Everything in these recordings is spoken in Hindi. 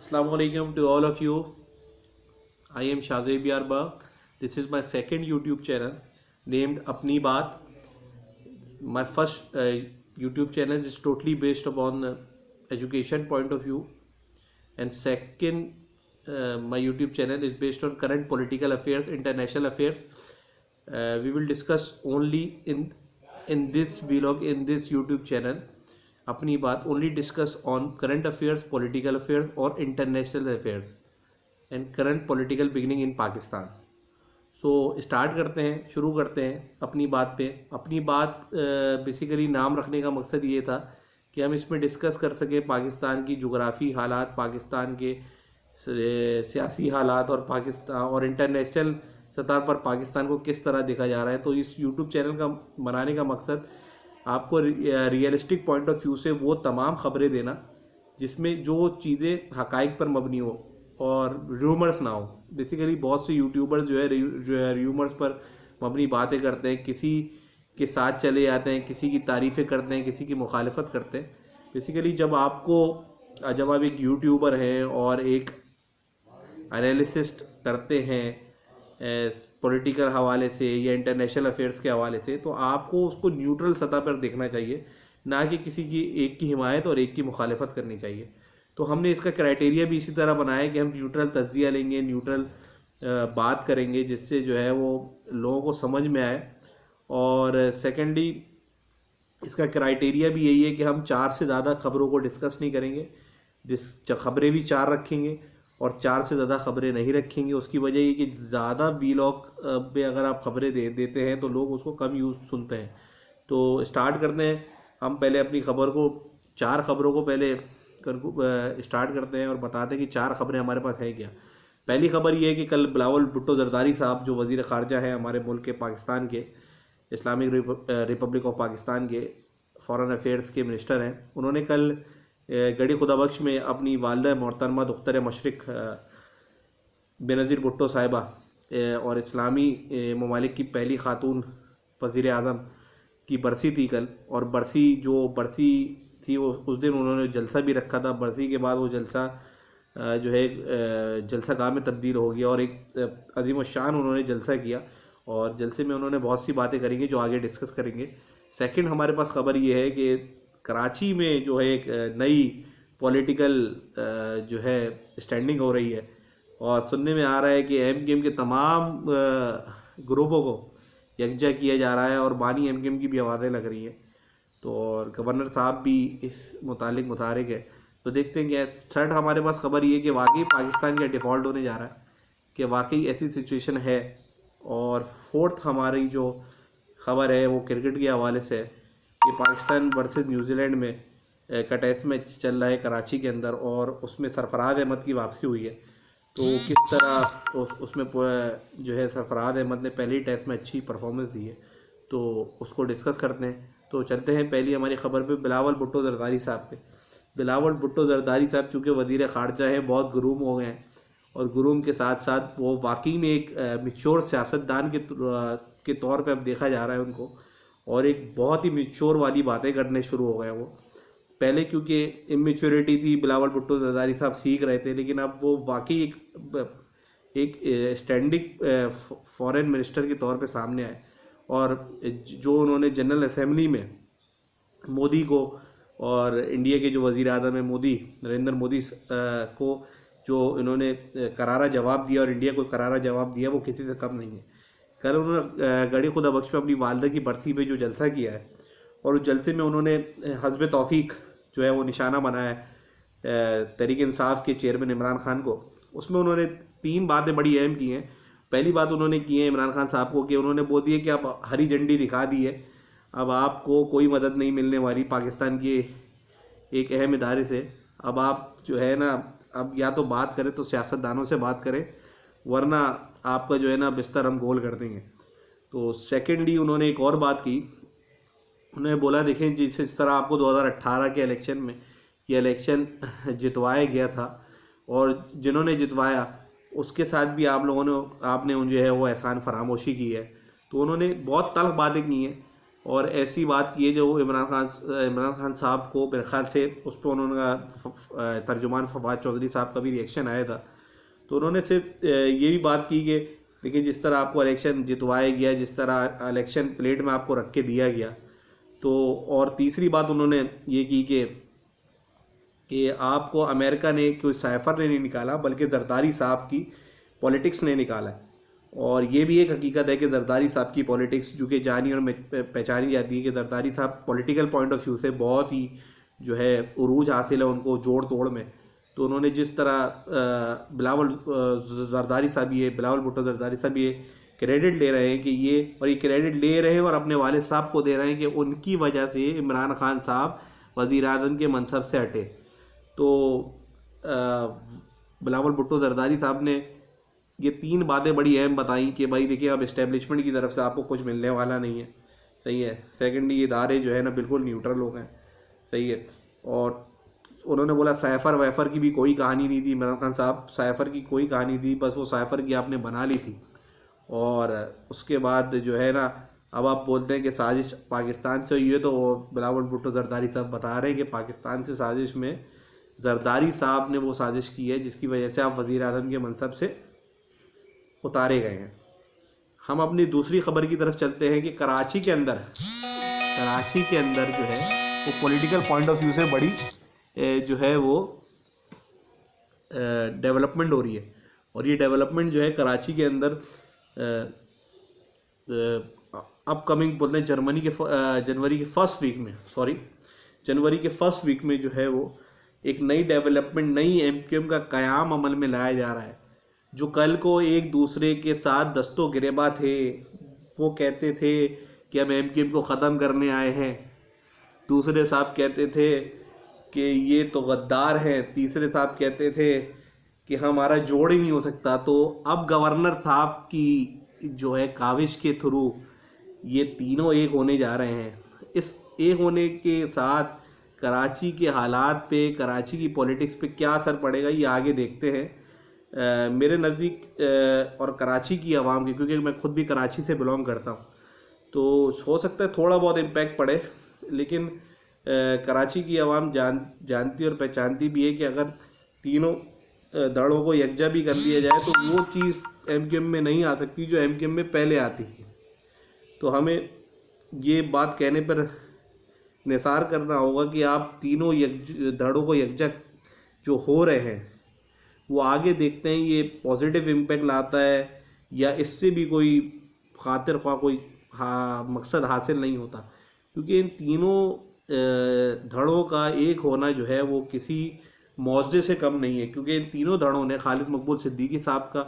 Assalamu alaikum to all of you. I am Shazeb Yarba. This is my second YouTube channel named Apni Baat. My first YouTube channel is totally based upon education point of view, and second my YouTube channel is based on current political affairs, international affairs. We will discuss only in this vlog, in this YouTube channel अपनी बात only discuss on current affairs, political affairs और international affairs and current political beginning in Pakistan. So start करते हैं, शुरू करते हैं अपनी बात पे। अपनी बात बेसिकली नाम रखने का मकसद ये था कि हम इसमें डिस्कस कर सकें पाकिस्तान की जोग्राफ़ी हालात, पाकिस्तान के सियासी हालात और पाकिस्तान और इंटरनेशनल सतह पर पाकिस्तान को किस तरह देखा जा रहा है। तो इस यूट्यूब चैनल का बनाने का मकसद आपको रियलिस्टिक पॉइंट ऑफ व्यू से वो तमाम ख़बरें देना जिसमें जो चीज़ें हक़ाइक़ पर मबनी हो और रूमर्स ना हो। बेसिकली बहुत से यूट्यूबर्स जो है रूमर्स पर मबनी बातें करते हैं, किसी के साथ चले जाते हैं, किसी की तारीफ़ें करते हैं, किसी की मुखालफत करते हैं। बेसिकली जब आप एक यूट्यूबर हैं और एक एनालिसिस्ट करते हैं पॉलिटिकल हवाले से या इंटरनेशनल अफेयर्स के हवाले से, तो आपको उसको न्यूट्रल सतह पर देखना चाहिए, ना कि किसी की एक की हिमायत और एक की मुखालफत करनी चाहिए। तो हमने इसका क्राइटेरिया भी इसी तरह बनाया है कि हम न्यूट्रल तज्जिया लेंगे, न्यूट्रल बात करेंगे जिससे जो है वो लोगों को समझ में आए। और सेकेंडली इसका क्राइटेरिया भी यही है कि हम 4 से ज़्यादा ख़बरों को डिस्कस नहीं करेंगे। ख़बरें भी 4 रखेंगे और 4 से ज़्यादा ख़बरें नहीं रखेंगे। उसकी वजह ये कि ज़्यादा वीलॉग पे अगर आप ख़बरें देते हैं तो लोग उसको कम सुनते हैं। तो स्टार्ट करते हैं हम पहले अपनी ख़बर को, 4 ख़बरों को पहले स्टार्ट करते हैं और बताते हैं कि 4 ख़बरें हमारे पास हैं क्या। पहली ख़बर ये है कि कल बिलावल भुट्टो ज़रदारी साहब जो वज़ीर ख़ारजा है हमारे मुल्क के, पाकिस्तान के, इस्लामिक रिपब्लिक ऑफ पाकिस्तान के फ़ॉरेन अफेयर्स के मिनिस्टर हैं, उन्होंने कल गढ़ी खुदाबख्श में अपनी वालदा मोहतरमा दुख्तर मशरिक बेनज़ीर भुट्टो साहिबा और इस्लामी ममालिक की पहली ख़ातून वज़ीर आज़म की बरसी थी कल। और बरसी थी वो उस दिन उन्होंने जलसा भी रखा था। बरसी के बाद वो जलसा जो है जलसा गाह में तब्दील हो गया और एक अजीम शान उन्होंने जलसा किया और जलसे में उन्होंने बहुत सी बातें करेंगे जो आगे डिस्कस करेंगे। सेकंड हमारे पास ख़बर ये है कि कराची में जो है एक नई पॉलिटिकल जो है स्टैंडिंग हो रही है और सुनने में आ रहा है कि MKM के तमाम ग्रुपों को यकजा किया जा रहा है और बानी MKM की भी आवाज़ें लग रही हैं। तो और गवर्नर साहब भी इस मुतालिक मुतारिक है। तो देखते हैं क्या। थर्ड हमारे पास ख़बर ये है कि वाकई पाकिस्तान का डिफ़ॉल्ट होने जा रहा है, कि वाकई ऐसी सिचुएशन है। और फोर्थ हमारी जो ख़बर है वो क्रिकेट के हवाले से है कि पाकिस्तान वर्सेस न्यूजीलैंड में का टेस्ट मैच चल रहा है कराची के अंदर और उसमें सरफराज अहमद की वापसी हुई है। तो किस तरह उसमें जो है सरफराज अहमद ने पहले ही टेस्ट में अच्छी परफॉर्मेंस दी है, तो उसको डिस्कस करते हैं। तो चलते हैं पहली हमारी ख़बर पे, बिलावल भुट्टो ज़रदारी साहब पे। बिलावल भुट्टो ज़रदारी साहब चूँकि वज़ीर ख़ारजा हैं, बहुत गुरूम हो गए हैं और गुरूम के साथ साथ वो वाकई में एक मैच्योर सियासतदान के तौर पे अब देखा जा रहा है उनको, और एक बहुत ही मैच्योर वाली बातें करने शुरू हो गए वो। पहले क्योंकि इमेच्योरिटी थी, बिलावल भुट्टो ज़रदारी साहब सीख रहे थे, लेकिन अब वो वाकई एक स्टैंडिंग फॉरेन मिनिस्टर के तौर पे सामने आए। और जो उन्होंने जनरल असेंबली में मोदी को और इंडिया के जो वज़ीर आज़म है नरेंद्र मोदी को जो इन्होंने करारा जवाब दिया और इंडिया को करारा जवाब दिया, वो किसी से कम नहीं है। कल उन्होंने गढ़ी खुदाबख्श में अपनी वालदा की बरसी पे जो जलसा किया है और उस जलसे में उन्होंने हज़ब तौफ़ीक जो है वो निशाना बनाया है तहरीक इंसाफ के चेयरमैन इमरान खान को। उसमें उन्होंने 3 बातें बड़ी अहम की हैं। पहली बात उन्होंने की है इमरान खान साहब को कि उन्होंने बोल दिया कि आप हरी झंडी दिखा दी है, अब आपको कोई मदद नहीं मिलने वाली पाकिस्तान के एक अहम इदारे से। अब आप जो है ना, अब या तो बात करें तो सियासतदानों से बात करें, वरना आपका जो है ना बिस्तर हम गोल कर देंगे। तो सेकेंडली उन्होंने एक और बात की, उन्होंने बोला देखें जिस तरह आपको 2018 के इलेक्शन में ये इलेक्शन जितवाया गया था और जिन्होंने जितवाया उसके साथ भी आपने जो है वो एहसान फरामोशी की है। तो उन्होंने बहुत तल्ख बातें की हैं और ऐसी बात की है जो इमरान खान साहब को मेरे ख्याल से उस पर उन्होंने तर्जुमान फवाद चौधरी साहब का भी रिएक्शन आया था, तो उन्होंने सिर्फ ये भी बात की कि लेकिन जिस तरह आपको इलेक्शन जितवाया गया, जिस तरह इलेक्शन प्लेट में आपको रख के दिया गया, तो और तीसरी बात उन्होंने ये की कि आपको अमेरिका ने कोई साइफर ने नहीं निकाला बल्कि जरदारी साहब की पॉलिटिक्स ने निकाला है। और ये भी एक हकीकत है कि जरदारी साहब की पॉलिटिक्स जो कि जानी और पहचानी जाती है कि जरदारी साहब पॉलिटिकल पॉइंट ऑफ व्यू से बहुत ही जो है उरूज हासिल है उनको जोड़ तोड़ में। तो उन्होंने जिस तरह बिलावल जरदारी साहब ये बिलावल भुट्टो जरदारी साहब ये क्रेडिट ले रहे हैं कि ये, और ये क्रेडिट ले रहे हैं और अपने वालिद साहब को दे रहे हैं कि उनकी वजह से इमरान खान साहब वज़ीर आज़म के मनसब से हटे। तो बिलावल भुट्टो जरदारी साहब ने ये 3 बातें बड़ी अहम बताई कि भाई देखिए अब इस्टेब्लिशमेंट की तरफ से आपको कुछ मिलने वाला नहीं है, सही है। सेकेंडली ये इदारे जो है ना बिल्कुल न्यूट्रल हो गए, सही है। और उन्होंने बोला साइफर वाइफर की भी कोई कहानी नहीं थी इमरान खान साहब, साइफर की कोई कहानी थी, बस वो साइफर की आपने बना ली थी। और उसके बाद जो है ना अब आप बोलते हैं कि साजिश पाकिस्तान से हुई है, तो वो बिलावल भुट्टो जरदारी साहब बता रहे हैं कि पाकिस्तान से साजिश में जरदारी साहब ने वो साजिश की है जिसकी वजह से आप वज़ीर आज़म के मनसब से उतारे गए हैं। हम अपनी दूसरी खबर की तरफ चलते हैं कि कराची के अंदर जो है वो पॉलिटिकल पॉइंट ऑफ व्यू से बड़ी जो है वो डेवलपमेंट हो रही है। और ये डेवलपमेंट जो है कराची के अंदर अपकमिंग बोलते हैं जनवरी के फर्स्ट वीक में जो है वो एक नई डेवलपमेंट, नई एमक्यूएम का क़याम अमल में लाया जा रहा है। जो कल को एक दूसरे के साथ दस्तों गिरेबा थे, वो कहते थे कि हम एमक्यूएम को ख़त्म करने आए हैं, दूसरे साहब कहते थे कि ये तो गद्दार हैं, तीसरे साहब कहते थे कि हमारा जोड़ ही नहीं हो सकता। तो अब गवर्नर साहब की जो है काविश के थ्रू ये तीनों एक होने जा रहे हैं। इस एक होने के साथ कराची के हालात पे, कराची की पॉलिटिक्स पे क्या असर पड़ेगा ये आगे देखते हैं। मेरे नज़दीक और कराची की आवाम की, क्योंकि मैं खुद भी कराची से बिलोंग करता हूँ, तो हो सकता है थोड़ा बहुत इम्पैक्ट पड़े, लेकिन कराची की आवाम जानती और पहचानती भी है कि अगर तीनों धड़ों को यकजा भी कर दिया जाए तो वो चीज़ एमक्यूएम में नहीं आ सकती जो एमक्यूएम में पहले आती थी। तो हमें ये बात कहने पर निसार करना होगा कि आप तीनों धड़ों को यकजा जो हो रहे हैं वो आगे देखते हैं ये पॉजिटिव इम्पैक्ट लाता है या इससे भी कोई खातिर ख्वाह कोई मकसद हासिल नहीं होता। क्योंकि इन तीनों धड़ों का एक होना जो है वो किसी मौजे से कम नहीं है, क्योंकि इन तीनों धड़ों ने खालिद मकबूल सिद्दीकी साहब का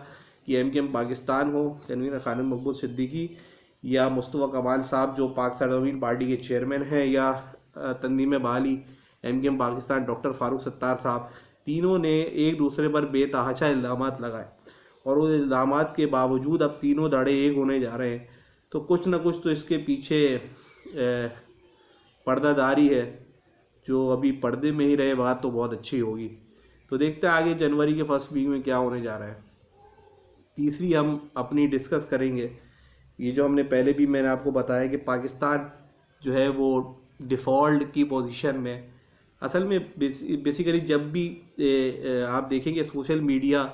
कि एमक्यूएम पाकिस्तान हो, कन्वीनर खालिद मकबूल सिद्दीकी, या मुस्तफ़ा कमाल साहब जो पाक सरजमीन पार्टी के चेयरमैन हैं, या तंजीम बहाली एमक्यूएम पाकिस्तान डॉक्टर फारूक सत्तार साहब, तीनों ने एक दूसरे पर बेतहाशा इल्ज़ामात लगाए और उस इल्ज़ामात के बावजूद अब तीनों धड़े एक होने जा रहे हैं। तो कुछ ना कुछ तो इसके पीछे पर्दादारी है, जो अभी पर्दे में ही रहे बात तो बहुत अच्छी होगी। तो देखते हैं आगे जनवरी के फर्स्ट वीक में क्या होने जा रहा है। तीसरी हम अपनी डिस्कस करेंगे ये जो हमने पहले भी मैंने आपको बताया कि पाकिस्तान जो है वो डिफ़ॉल्ट की पोजीशन में, असल में बेसिकली जब भी आप देखेंगे सोशल मीडिया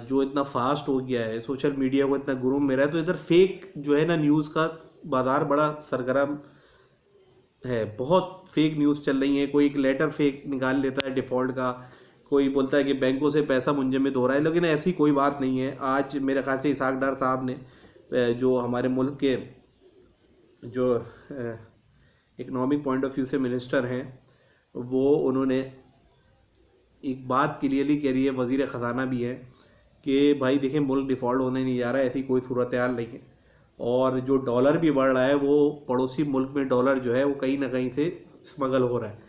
जो इतना फास्ट हो गया है, सोशल मीडिया को इतना गुरूम में रहा है, तो इधर फेक जो है ना न्यूज़ का बाज़ार बड़ा सरगर्म है। बहुत फेक न्यूज़ चल रही है। कोई एक लेटर फेक निकाल लेता है डिफ़ॉल्ट का, कोई बोलता है कि बैंकों से पैसा मुंजमद हो रहा है, लेकिन ऐसी कोई बात नहीं है। आज मेरे ख्याल से इसहाक डार साहब ने जो हमारे मुल्क के जो इकनॉमिक पॉइंट ऑफ व्यू से मिनिस्टर हैं, वो उन्होंने एक बात क्लियरली कह रही है, वज़ीर ख़जाना भी है, कि भाई देखें मुल्क डिफ़ॉल्ट होने नहीं जा रहा है, ऐसी कोई सूरत हाल नहीं है। और जो डॉलर भी बढ़ रहा है वो पड़ोसी मुल्क में डॉलर जो है वो कहीं ना कहीं से स्मगल हो रहा है।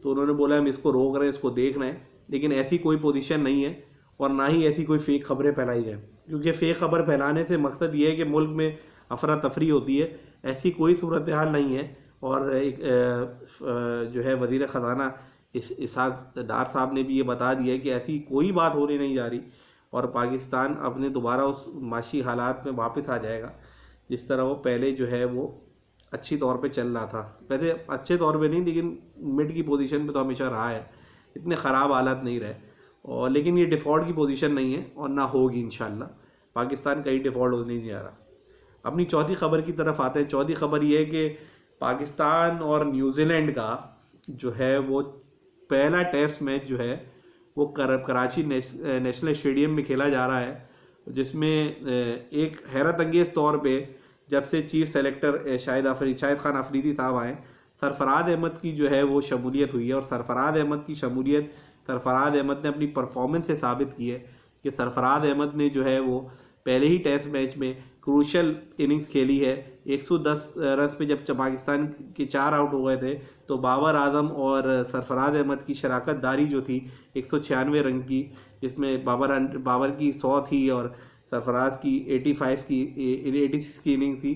तो उन्होंने बोला हम इसको रोक रहे हैं, इसको देख रहे हैं, लेकिन ऐसी कोई पोजीशन नहीं है और ना ही ऐसी कोई फ़ेक खबरें फैलाई जाए, क्योंकि फ़ेक खबर फैलाने से मकसद ये है कि मुल्क में अफरा तफरी होती है। ऐसी कोई सूरत हाल नहीं है। और एक जो है वज़ीर ख़जाना इसहाक डार साहब ने भी ये बता दिया है कि ऐसी कोई बात होने नहीं जा रही और पाकिस्तान अपने दोबारा उस माशी हालात में वापस आ जाएगा जिस तरह वो पहले जो है वो अच्छी तौर पे चल रहा था, वैसे अच्छे तौर पे नहीं लेकिन मिड की पोजीशन पे तो हमेशा रहा है, इतने ख़राब हालात नहीं रहे। और लेकिन ये डिफ़ॉल्ट की पोजीशन नहीं है और ना होगी इंशाल्लाह, पाकिस्तान कहीं डिफ़ॉल्ट होने नहीं जा रहा। अपनी चौथी खबर की तरफ आते हैं। चौथी खबर ये है कि पाकिस्तान और न्यूजीलैंड का जो है वो पहला टेस्ट मैच जो है वो कराची नेशनल स्टेडियम में खेला जा रहा है, जिसमें एक हैरत अंगेज़ तौर पे जब से चीफ सेलेक्टर शाहिद खान अफरीदी साहब आए, सरफराज अहमद की जो है वो शमूलियत हुई है। और सरफराज अहमद की शमूलियत, सरफराज अहमद ने अपनी परफॉर्मेंस से साबित की है कि सरफराज अहमद ने जो है वो पहले ही टेस्ट मैच में क्रूशल इनिंग्स खेली है। 110 रन पे जब पाकिस्तान के 4 आउट हो गए थे तो बाबर आजम और सरफराज अहमद की शराकत दारी जो थी 196 रन की, जिसमें बाबर की 100 थी और सरफराज की 86 की इनिंग थी,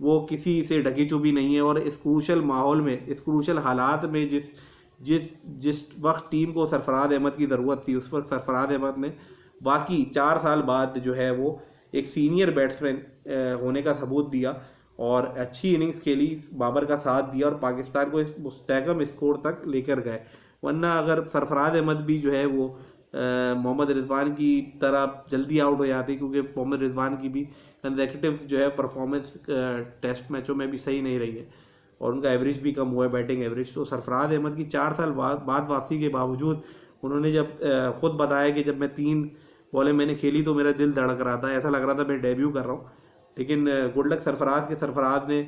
वो किसी से ढकी चुपी नहीं है। और इस क्रूशल माहौल में, इस क्रूशल हालात में जिस जिस जिस वक्त टीम को सरफराज अहमद की ज़रूरत थी, उस वक्त सरफराज अहमद ने बाकी 4 साल बाद जो है वो एक सीनियर बैट्समैन होने का सबूत दिया और अच्छी इनिंग्स खेली, बाबर का साथ दिया और पाकिस्तान को इस मुस्तहकम स्कोर तक लेकर गए। वरना अगर सरफराज अहमद भी जो है वो मोहम्मद रिजवान की तरह जल्दी आउट हो जाती, क्योंकि मोहम्मद रिजवान की भी कंसेक्यूटिव जो है परफॉर्मेंस टेस्ट मैचों में भी सही नहीं रही है और उनका एवरेज भी कम हुआ है, बैटिंग एवरेज। तो सरफराज अहमद की 4 साल बाद वापसी के बावजूद उन्होंने जब ख़ुद बताया कि जब मैं 3 बॉलें मैंने खेली तो मेरा दिल धड़क रहा था, ऐसा लग रहा था मैं डेब्यू कर रहा हूँ। लेकिन गुड लक सरफराज ने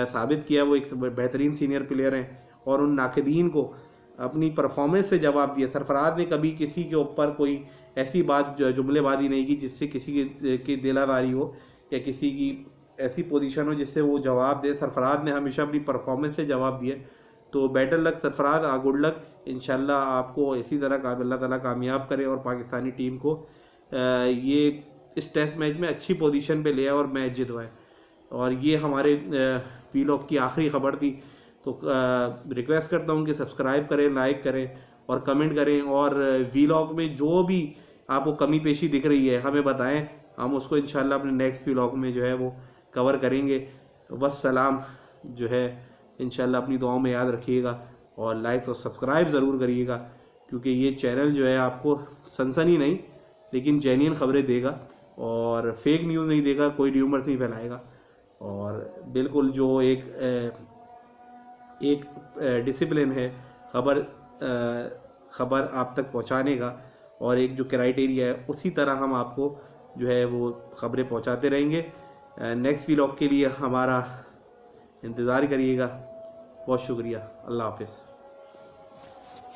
साबित किया वो एक बेहतरीन सीनियर प्लेयर हैं और उन नाकदीन को अपनी परफॉर्मेंस से जवाब दिया। सरफराज ने कभी किसी के ऊपर कोई ऐसी बात जुमलेबाजी नहीं की जिससे किसी की दिलादारी हो या किसी की ऐसी पोजीशन हो जिससे वो जवाब दे। सरफराज ने हमेशा अपनी परफॉर्मेंस से जवाब दिया। तो better luck Sarfaraz, good luck, इंशाल्लाह आपको इसी तरह अल्लाह ताला कामयाब करे और पाकिस्तानी टीम को ये इस टेस्ट मैच में अच्छी पोजीशन पे ले आए और मैच जितवाए। और ये हमारे वीलॉग की आखिरी ख़बर थी। तो रिक्वेस्ट करता हूँ कि सब्सक्राइब करें, लाइक करें और कमेंट करें और वीलॉग में जो भी आपको कमी पेशी दिख रही है हमें बताएं, हम उसको इंशाल्लाह अपने नेक्स्ट वीलॉग में जो है वो कवर करेंगे। वस्सलाम जो है इंशाल्लाह अपनी दुआओं में याद रखिएगा और लाइक और सब्सक्राइब ज़रूर करिएगा, क्योंकि ये चैनल जो है आपको सनसनी नहीं लेकिन जेन्युइन खबरें देगा और फेक न्यूज़ नहीं देगा, कोई र्यूमर्स नहीं फैलाएगा और बिल्कुल जो एक डिसिप्लिन है खबर आप तक पहुंचाने का और एक जो क्राइटेरिया है उसी तरह हम आपको जो है वो खबरें पहुंचाते रहेंगे। नेक्स्ट व्लॉग के लिए हमारा इंतज़ार करिएगा। बहुत शुक्रिया। अल्लाह हाफ़िज़।